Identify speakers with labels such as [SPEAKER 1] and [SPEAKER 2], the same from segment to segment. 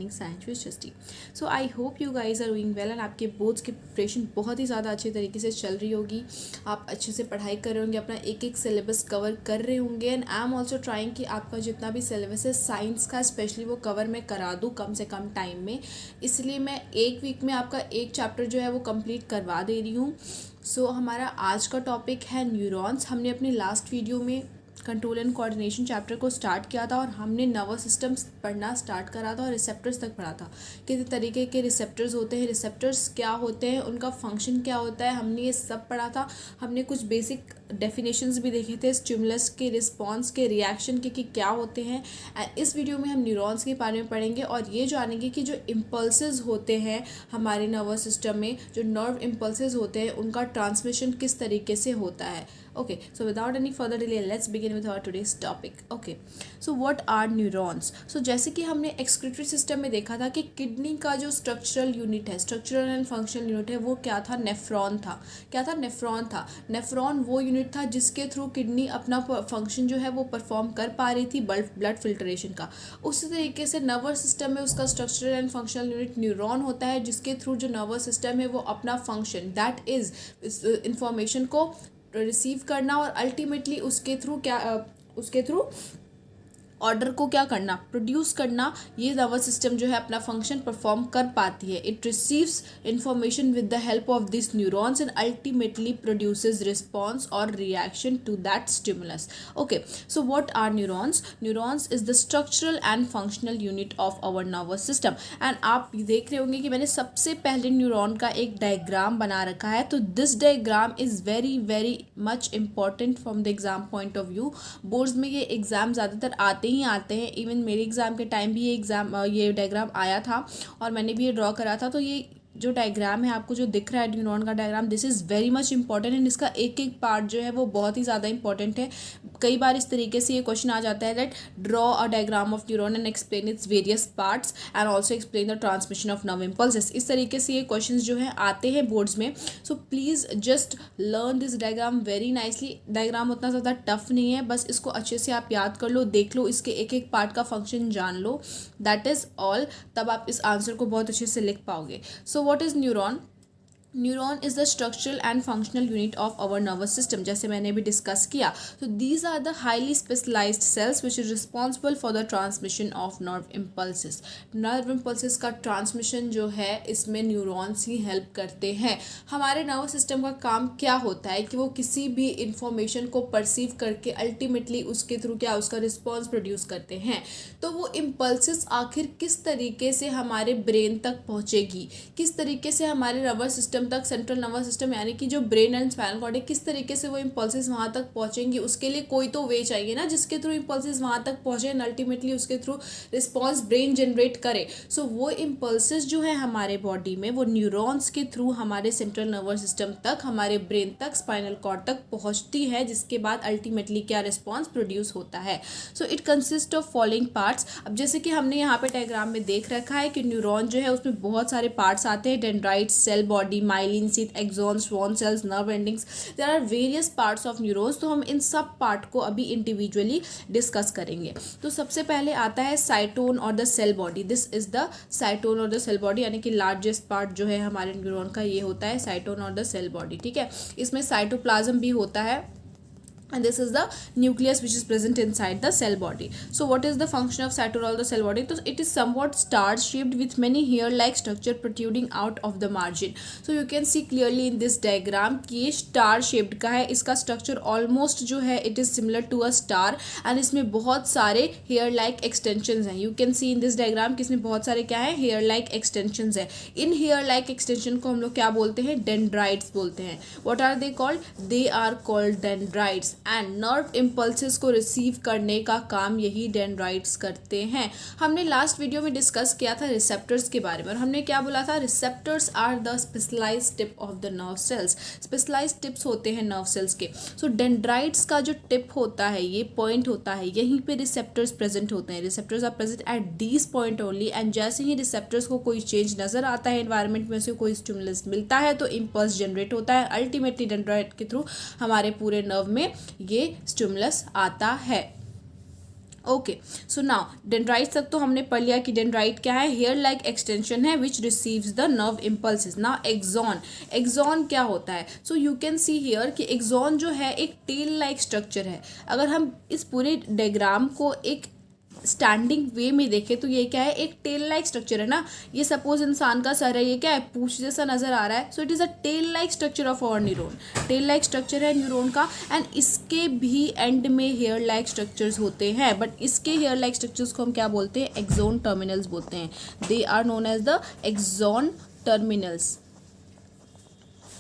[SPEAKER 1] Learning science with Srishti. So I hope you guys are doing well and आपके boards की preparation बहुत ही ज़्यादा अच्छे तरीके से चल रही होगी। आप अच्छे से पढ़ाई कर रहे होंगे, अपना एक एक सिलेबस कवर कर रहे होंगे and I am also trying कि आपका जितना भी सिलेबस है साइंस का स्पेशली वो कवर मैं करा दूँ कम से कम टाइम में। इसलिए मैं एक वीक में आपका एक चैप्टर जो है वो कंप्लीट करवा दे रही हूँ। सो हमारा आज का टॉपिक है न्यूरॉन्स। हमने अपनी लास्ट वीडियो में कंट्रोल एंड कोऑर्डिनेशन चैप्टर को स्टार्ट किया था और हमने नर्वस सिस्टम्स पढ़ना स्टार्ट करा था और रिसेप्टर्स तक पढ़ा था। किस तरीके के रिसेप्टर्स होते हैं, रिसेप्टर्स क्या होते हैं, उनका फंक्शन क्या होता है, हमने ये सब पढ़ा था। हमने कुछ बेसिक डेफिनेशंस भी देखे थे स्टिमुलस के, रिस्पॉन्स के, रिएक्शन के कि क्या होते हैं। एंड इस वीडियो में हम न्यूरॉन्स के बारे में पढ़ेंगे और ये जानेंगे कि जो इम्पल्सेस होते हैं हमारे नर्वस सिस्टम में, जो नर्व इम्पल्सेस होते हैं, उनका ट्रांसमिशन किस तरीके से होता है। Okay, so without any further delay, let's begin with our today's topic. Okay, so what are neurons? So जैसे कि हमने एक्सक्रीटरी सिस्टम में देखा था कि किडनी का जो स्ट्रक्चरल यूनिट है, स्ट्रक्चरल एंड फंक्शनल यूनिट है, वो क्या था? नेफ्रॉन था। क्या था? नेफ्रॉन था। नेफ्रॉन वो यूनिट था जिसके थ्रू किडनी अपना फंक्शन जो है वो परफॉर्म कर पा रही थी, ब्लड फिल्ट्रेशन का। उसी तरीके से नर्वस सिस्टम में उसका structural and functional unit neuron होता है, जिसके थ्रू जो नर्वस सिस्टम है वो अपना फंक्शन, दैट इज इंफॉर्मेशन को रिसीव करना और अल्टीमेटली उसके थ्रू ऑर्डर को क्या करना, प्रोड्यूस करना, ये नर्वस सिस्टम जो है अपना फंक्शन परफॉर्म कर पाती है। It receives information with the help of this neurons and ultimately produces response और reaction to that stimulus. Okay, so what are neurons? Neurons is the structural and functional unit of our nervous system. And आप देख रहे होंगे कि मैंने सबसे पहले neuron का एक डायग्राम बना रखा है। तो this diagram is very very much important from the exam point of view. Boards में ये एग्जाम ज़्यादातर ही आते हैं। इवन मेरे एग्ज़ाम के टाइम भी ये डायग्राम आया था और मैंने भी ये ड्रॉ करा था। तो ये जो डायग्राम है आपको जो दिख रहा है न्यूरॉन का diagram, this is very much important and इसका एक एक पार्ट जो है वो बहुत ही ज़्यादा इंपॉर्टेंट है। कई बार इस तरीके से ये क्वेश्चन आ जाता है that draw a diagram of neuron and explain its various parts and also explain the transmission of nerve impulses. इस तरीके से ये क्वेश्चन जो है आते हैं बोर्ड्स में। So please just learn this diagram very nicely. Diagram उतना ज़्यादा टफ नहीं है, बस इसको अच्छे से आप याद कर लो, देख लो, इसके एक एक पार्ट का फंक्शन जान लो, दैट इज़ ऑल। तब आप इस आंसर को बहुत अच्छे से लिख पाओगे। So what is neuron? Neuron is the structural and functional unit of our nervous system, जैसे मैंने भी डिस्कस किया। तो these are the highly specialised cells which is responsible for the transmission of nerve impulses. Nerve impulses का transmission जो है इसमें neurons ही help करते हैं। हमारे नर्वस सिस्टम का काम क्या होता है कि वो किसी भी इंफॉर्मेशन को परसीव करके अल्टीमेटली उसके थ्रू क्या उसका रिस्पॉन्स प्रोड्यूस करते हैं। तो वो इम्पल्सेस आखिर किस तरीके से हमारे ब्रेन तक पहुँचेगी, किस तरीके से हमारे नर्वस सिस्टम तक, सेंट्रल नर्वस सिस्टम यानी कि जो ब्रेन एंड स्पाइनल कॉर्ड है, किस तरीके से वो इम्पल्सेस वहाँ तक पहुँचेंगी, उसके लिए कोई तो वे चाहिए ना जिसके थ्रू इम्पल्सेस वहाँ तक पहुँचे एंड अल्टीमेटली उसके थ्रू रिस्पॉन्स ब्रेन जनरेट करे। सो वो इम्पल्सेस जो है हमारे बॉडी में वो न्यूरॉन्स के थ्रू हमारे सेंट्रल नर्वस सिस्टम तक, हमारे ब्रेन तक, स्पाइनल कॉर्ड तक पहुँचती है, जिसके बाद अल्टीमेटली क्या रिस्पॉन्स प्रोड्यूस होता है। So it consist of following parts. अब जैसे कि हमने यहाँ पे डायग्राम में देख रखा है कि न्यूरॉन जो है उसमें बहुत सारे पार्ट्स आते हैं, dendrites, cell body, myelin sheath, axon, Schwann cells, nerve endings, there are various parts of neurons. तो हम इन सब पार्ट को अभी इंडिविजुअली डिस्कस करेंगे। तो सबसे पहले आता है साइटोन और the cell body. This is the cyton और द सेल बॉडी, यानी कि लार्जेस्ट पार्ट जो है हमारे न्यूरॉन का ये होता है साइटोन और द सेल बॉडी। ठीक है, इसमें साइटोप्लाज्म भी होता है and this is the nucleus which is present inside the cell body. So what is the function of cytosol of the cell body? So it is somewhat star shaped with many hair like structure protruding out of the margin. So you can see clearly in this diagram कि ये star shaped का है, इसका structure almost जो है it is similar to a star and इसमें बहुत सारे hair like extensions हैं। You can see in this diagram कि इसमें बहुत सारे क्या है, hair like extensions है। इन hair like extension को हम लोग क्या बोलते हैं? dendrites बोलते हैं। What are they called? They are called dendrites and nerve impulses को रिसीव करने का काम यही डेंड्राइट्स करते हैं। हमने लास्ट वीडियो में डिस्कस किया था रिसेप्टर्स के बारे में और हमने क्या बोला था? Receptors are the specialised tip of the nerve cells. Specialised tips होते हैं नर्व सेल्स के। सो डेंड्राइट्स का जो टिप होता है, ये पॉइंट होता है, यहीं पे रिसेप्टर्स प्रेजेंट होते हैं। Receptors are present at this point only and जैसे ही रिसेप्टर्स को कोई चेंज नजर आता है एनवायरनमेंट में, से कोई स्टिमुलस मिलता है तो इम्पल्स जनरेट होता है। अल्टीमेटली डेंड्राइट के थ्रू हमारे पूरे नर्व में ये स्टिमुलस आता है। ओके, सो नाउ डेंड्राइट्स तक तो हमने पढ़ लिया कि डेंड्राइट क्या है, हेयर लाइक एक्सटेंशन है which receives the nerve impulses. Now axon, axon क्या होता है? So you can see here कि एक्सॉन जो है एक टेल लाइक स्ट्रक्चर है। अगर हम इस पूरे डायग्राम को एक स्टैंडिंग वे में देखें तो ये क्या है, एक टेल लाइक स्ट्रक्चर है ना। ये सपोज इंसान का सर है, ये क्या है, पूंछ जैसा नजर आ रहा है। So it is a tail like structure of our neuron, tail like structure है न्यूरॉन का। एंड इसके भी एंड में हेयर लाइक स्ट्रक्चर्स होते हैं, बट इसके हेयर लाइक स्ट्रक्चर्स को हम क्या बोलते हैं, एक्सॉन टर्मिनल्स बोलते हैं। They are known as the axon terminals.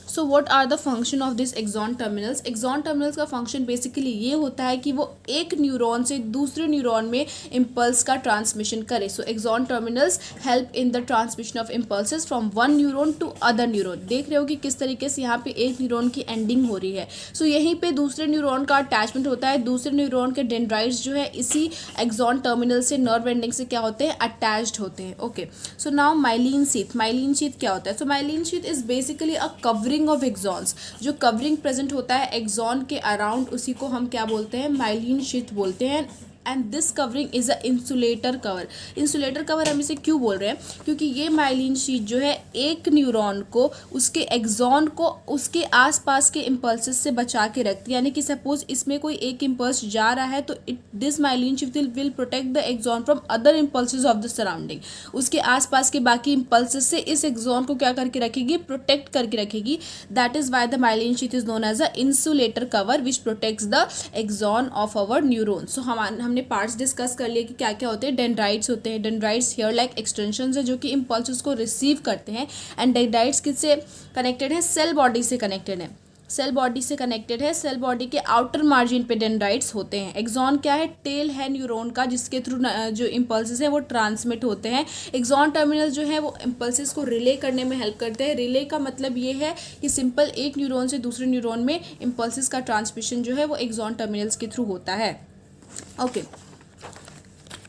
[SPEAKER 1] So what are the function of this axon terminals? Axon terminals का फंक्शन बेसिकली ये होता है कि वो एक न्यूरॉन से दूसरे न्यूरॉन में इम्पल्स का ट्रांसमिशन करे। So axon terminals help in the transmission of impulses from one neuron to other neuron. देख रहे हो कि किस तरीके से यहाँ पे एक न्यूरॉन की एंडिंग हो रही है। सो यहीं पे दूसरे न्यूरॉन का अटैचमेंट होता है। दूसरे न्यूरॉन के डेंड्राइट्स जो है इसी एक्सॉन टर्मिनल से, नर्व एंडिंग से क्या होते हैं, अटैच्ड होते हैं। Okay, so now myelin sheath, myelin sheath क्या होता है? So myelin sheath is basically a covering of axons. जो कवरिंग प्रेजेंट होता है एक्सॉन के अराउंड, उसी को हम क्या बोलते हैं, माइलिन शीथ बोलते हैं। And this covering is a insulator cover. Insulator cover हम इसे क्यों बोल रहे हैं? क्योंकि ये माइलिन शीथ जो है एक न्यूरॉन को, उसके एक्सॉन को उसके आसपास के इम्पल्सेस से बचा के रखती है। यानी कि सपोज इसमें कोई एक इम्पल्स जा रहा है तो this myelin sheath will protect the axon from other impulses of the surrounding. उसके आसपास के बाकी इम्पल्सेस से इस एक्सॉन को क्या करके रखेगी, प्रोटेक्ट करके रखेगी। That is why the myelin sheath is known as a insulator cover which protects the axon of our neuron. So हमने पार्ट्स डिस्कस कर लिए कि क्या क्या होते हैं। डेंड्राइट्स होते हैं, डेंड्राइट्स हेयर लाइक एक्सटेंशंस है जो कि इम्पल्सेस को रिसीव करते हैं। एंड डेंड्राइट्स किससे कनेक्टेड है, सेल बॉडी से कनेक्टेड है, सेल बॉडी से कनेक्टेड है। सेल बॉडी के आउटर मार्जिन पे डेंड्राइट्स होते हैं। एक्सॉन क्या है, टेल है न्यूरॉन का जिसके थ्रू जो इम्पल्सेस है वो ट्रांसमिट होते हैं। एक्सॉन टर्मिनल जो है वो इम्पल्सेस को रिले करने में हेल्प करते हैं। रिले का मतलब ये है कि सिंपल एक न्यूरॉन से दूसरे न्यूरॉन में इम्पल्सेस का ट्रांसमिशन जो है वो एक्सॉन टर्मिनल्स के थ्रू होता है। Okay,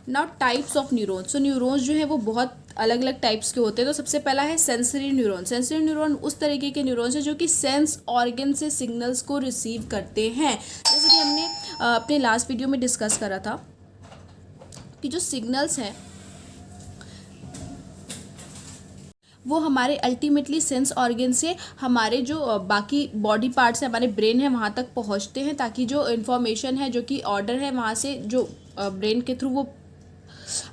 [SPEAKER 1] now types of neurons. So neurons जो है वो बहुत अलग अलग टाइप्स के होते हैं। तो सबसे पहला है सेंसरी न्यूरॉन। सेंसरी न्यूरॉन उस तरीके के न्यूरॉन्स है जो कि सेंस ऑर्गन से सिग्नल्स को रिसीव करते हैं। जैसे कि हमने अपने लास्ट वीडियो में डिस्कस करा था कि जो सिग्नल्स हैं वो हमारे अल्टीमेटली सेंस ऑर्गन से हमारे जो बाकी बॉडी पार्ट्स है, हमारे ब्रेन है, वहाँ तक पहुँचते हैं ताकि जो इन्फॉर्मेशन है, जो कि ऑर्डर है, वहाँ से जो ब्रेन के थ्रू वो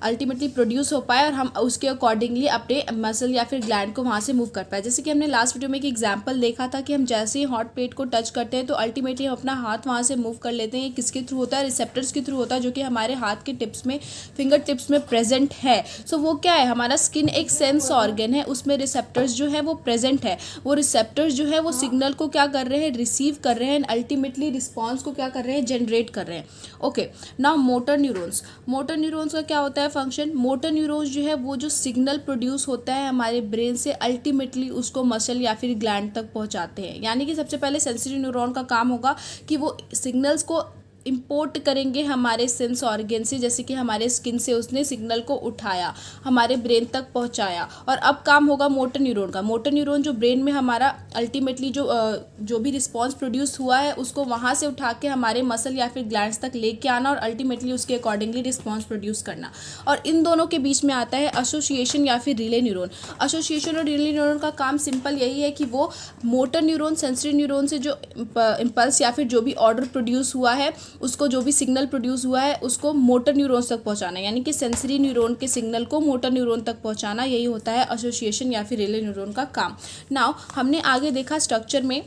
[SPEAKER 1] अल्टीमेटली प्रोड्यूस हो पाए और हम उसके अकॉर्डिंगली अपने मसल या फिर ग्लैंड को वहाँ से मूव कर पाए। जैसे कि हमने लास्ट वीडियो में एक एग्जांपल देखा था कि हम जैसे ही हॉट प्लेट को टच करते हैं तो अल्टीमेटली हम अपना हाथ वहाँ से मूव कर लेते हैं। ये किसके थ्रू होता है, रिसेप्टर्स के थ्रू होता है जो कि हमारे हाथ के टिप्स में, फिंगर टिप्स में प्रेजेंट है। सो वो क्या है, हमारा स्किन एक सेंस ऑर्गन है, उसमें रिसेप्टर्स जो है वो प्रेजेंट है। वो रिसेप्टर्स जो है वो सिग्नल को क्या कर रहे हैं, रिसीव कर रहे हैं एंड अल्टीमेटली रिस्पॉन्स को क्या कर रहे हैं, जनरेट कर रहे हैं। Okay, now motor neurons. Motor neurons का क्या होता है फंक्शन? मोटर न्यूरॉन्स जो है वो जो सिग्नल प्रोड्यूस होता है हमारे ब्रेन से अल्टीमेटली उसको मसल या फिर ग्लैंड तक पहुंचाते हैं। यानी कि सबसे पहले सेंसरी न्यूरॉन का काम होगा कि वो सिग्नल्स को इम्पोर्ट करेंगे हमारे सेंस ऑर्गन से। जैसे कि हमारे स्किन से उसने सिग्नल को उठाया, हमारे ब्रेन तक पहुंचाया। और अब काम होगा मोटर न्यूरॉन का। मोटर न्यूरॉन जो ब्रेन में हमारा अल्टीमेटली जो भी रिस्पॉन्स प्रोड्यूस हुआ है उसको वहाँ से उठा के हमारे मसल या फिर ग्लैंड्स तक लेके आना और अल्टीमेटली उसके अकॉर्डिंगली रिस्पॉन्स प्रोड्यूस करना। और इन दोनों के बीच में आता है एसोसिएशन या फिर रिले न्यूरॉन। एसोसिएशन और रिले न्यूरॉन का काम सिंपल यही है कि वो मोटर न्यूरॉन सेंसरी न्यूरॉन से जो इम्पल्स या फिर जो भी ऑर्डर प्रोड्यूस हुआ है, उसको जो भी सिग्नल प्रोड्यूस हुआ है उसको मोटर न्यूरॉन्स तक पहुंचाना। यानी कि सेंसरी न्यूरॉन के सिग्नल को मोटर न्यूरॉन तक पहुंचाना, यही होता है एसोसिएशन या फिर रिले न्यूरॉन का काम। नाउ हमने आगे देखा स्ट्रक्चर में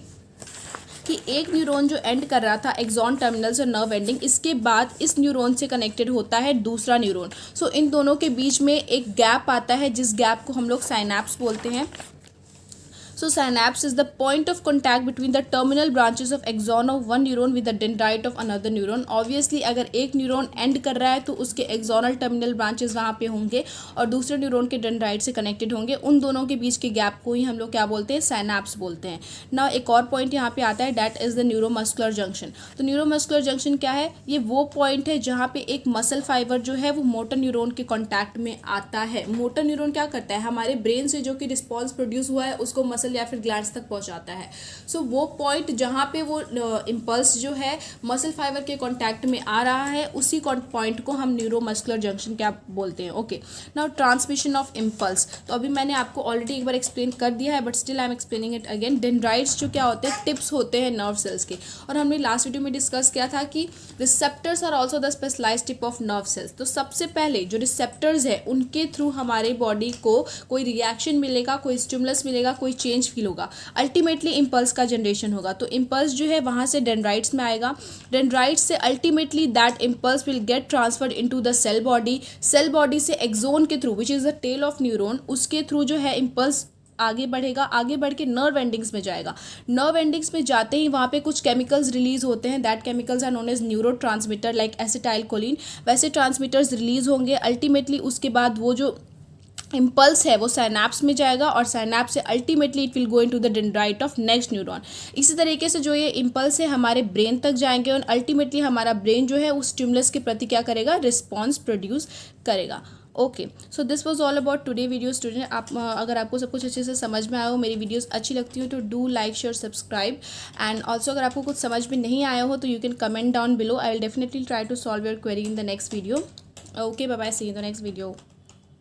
[SPEAKER 1] कि एक न्यूरॉन जो एंड कर रहा था एक्सॉन टर्मिनल्स और नर्व एंडिंग, इसके बाद इस न्यूरॉन से कनेक्टेड होता है दूसरा न्यूरॉन। सो इन दोनों के बीच में एक गैप आता है जिस गैप को हम लोग साइनैप्स बोलते हैं। So synapse is the point of contact between the terminal branches of axon of one neuron with the dendrite of another neuron. Obviously अगर एक न्यूरॉन एंड कर रहा है तो उसके एक्सोनल टर्मिनल ब्रांचेस वहाँ पे होंगे और दूसरे न्यूरॉन के डेंड्राइट से कनेक्टेड होंगे। उन दोनों के बीच के गैप को ही हम लोग क्या बोलते हैं, साइनैप्स बोलते हैं। ना एक और पॉइंट यहाँ पे आता है, that is the neuromuscular junction. तो न्यूरोमस्कुलर जंक्शन क्या है, ये वो पॉइंट है जहाँ पे एक मसल फाइबर जो है वो मोटर न्यूरॉन के कॉन्टैक्ट में आता है। मोटर न्यूरॉन क्या करता है, हमारे ब्रेन से जो कि रिस्पॉन्स प्रोड्यूस हुआ है उसको मसल मसल या फिर ग्लैंड्स तक पहुंचाता है। सो वो पॉइंट जहाँ पे वो इम्पल्स जो है मसल फाइबर के कॉन्टैक्ट में आ रहा है, उसी पॉइंट को हम न्यूरोमस्कुलर जंक्शन क्या बोलते हैं। Okay, now transmission of impulse, तो अभी मैंने आपको ऑलरेडी एक बार एक्सप्लेन कर दिया है, but still I am explaining it again. Dendrites जो क्या होते हैं, टिप्स होते हैं नर्व सेल्स के, और हमने लास्ट वीडियो में डिस्कस किया था कि receptors are also the specialised tip of nerve cells. तो सबसे पहले जो रिसेप्टर्स है उनके थ्रू हमारे बॉडी को कोई रिएक्शन मिलेगा, कोई स्टिमुलस मिलेगा, कोई चेंज फील होगा, अल्टीमेटली इम्पल्स का जनरेशन होगा। तो इम्पल्स जो है वहाँ से डेंड्राइट्स में आएगा, डेंड्राइट्स से ultimately that impulse will get transferred into the cell body, cell body से एक्सोन के through which is the tail of neuron, उसके थ्रू जो है इम्पल्स आगे बढ़ेगा, आगे बढ़ के नर्व एंडिंग्स में जाएगा। नर्व एंडिंग्स में जाते ही वहाँ पे कुछ केमिकल्स रिलीज होते हैं, that chemicals are known as neurotransmitter like acetylcholine, वैसे ट्रांसमीटर्स रिलीज होंगे। अल्टीमेटली उसके बाद वो जो इम्पल्स है वो साइनैप्स में जाएगा, और साइनैप्स से ultimately it will go into the dendrite of next neuron. इसी तरीके से जो ये इम्पल्स है हमारे ब्रेन तक जाएंगे, और अल्टीमेटली हमारा ब्रेन जो है उस स्टिमुलस के प्रति क्या करेगा, रिस्पॉन्स प्रोड्यूस करेगा। Okay, so this was all about today video student. आप अगर आपको सब कुछ अच्छे से समझ में आया हो, मेरी वीडियोस अच्छी लगती हो तो do like share subscribe, and also अगर आपको कुछ समझ में नहीं आया हो तो you can comment down below, I will definitely try to solve your query in the next video. Okay, bye bye, see you in the next video.